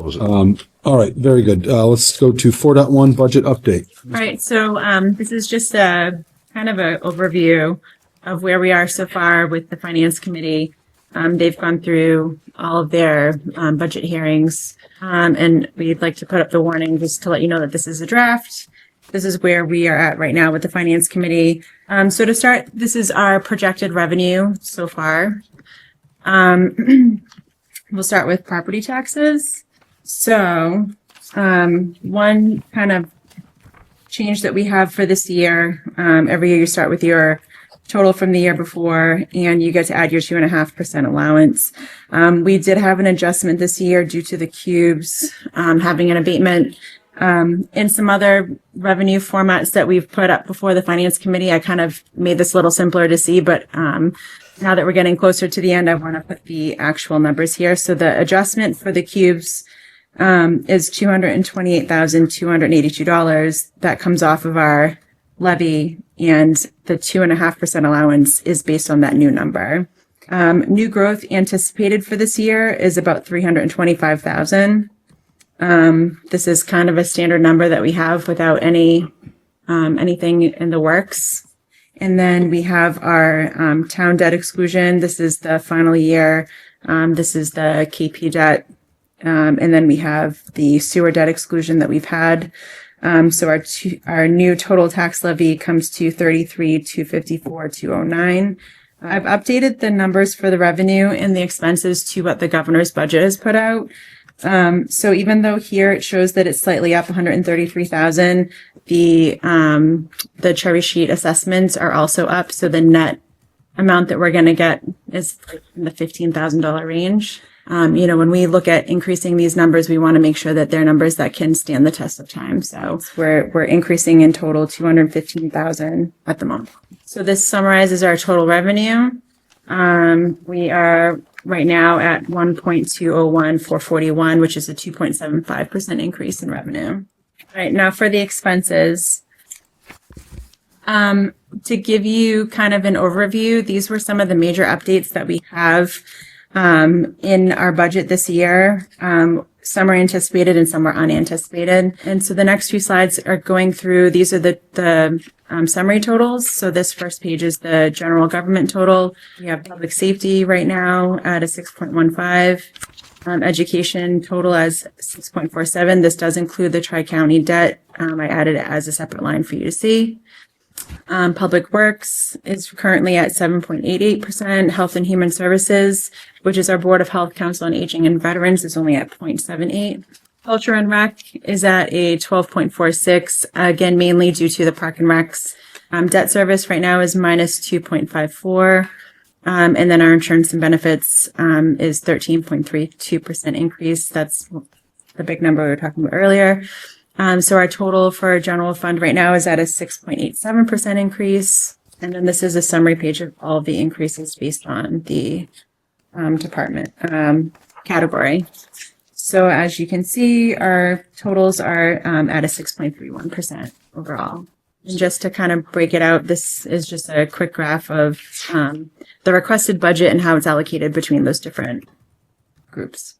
All right, very good. Let's go to 4.1 budget update. All right, so this is just a kind of an overview of where we are so far with the Finance Committee. They've gone through all of their budget hearings, and we'd like to put up the warning just to let you know that this is a draft. This is where we are at right now with the Finance Committee. So to start, this is our projected revenue so far. We'll start with property taxes. So one kind of change that we have for this year, every year you start with your total from the year before, and you get to add your 2.5% allowance. We did have an adjustment this year due to the cubes having an abatement. In some other revenue formats that we've put up before the Finance Committee, I kind of made this a little simpler to see, but now that we're getting closer to the end, I want to put the actual numbers here. So the adjustment for the cubes is $228,282. That comes off of our levy, and the 2.5% allowance is based on that new number. New growth anticipated for this year is about $325,000. This is kind of a standard number that we have without anything in the works. And then we have our town debt exclusion. This is the final year. This is the KP debt. And then we have the sewer debt exclusion that we've had. So our new total tax levy comes to $33,254,209. I've updated the numbers for the revenue and the expenses to what the governor's budget has put out. So even though here it shows that it's slightly up 133,000, the cherry sheet assessments are also up. So the net amount that we're going to get is in the $15,000 range. When we look at increasing these numbers, we want to make sure that they're numbers that can stand the test of time. So we're increasing in total 215,000 at the moment. So this summarizes our total revenue. We are right now at 1.201441, which is a 2.75% increase in revenue. All right, now for the expenses. To give you kind of an overview, these were some of the major updates that we have in our budget this year. Some are anticipated and some are unanticipated. And so the next few slides are going through, these are the summary totals. So this first page is the general government total. We have public safety right now at a 6.15. Education total as 6.47. This does include the tri-county debt. I added it as a separate line for you to see. Public Works is currently at 7.88%. Health and Human Services, which is our Board of Health, Council on Aging and Veterans, is only at 0.78. Culture and Rec is at a 12.46, again, mainly due to the Park and Rec's debt service right now is minus 2.54. And then our insurance and benefits is 13.32% increase. That's the big number we were talking about earlier. So our total for general fund right now is at a 6.87% increase. And then this is a summary page of all of the increases based on the department category. So as you can see, our totals are at a 6.31% overall. And just to kind of break it out, this is just a quick graph of the requested budget and how it's allocated between those different groups.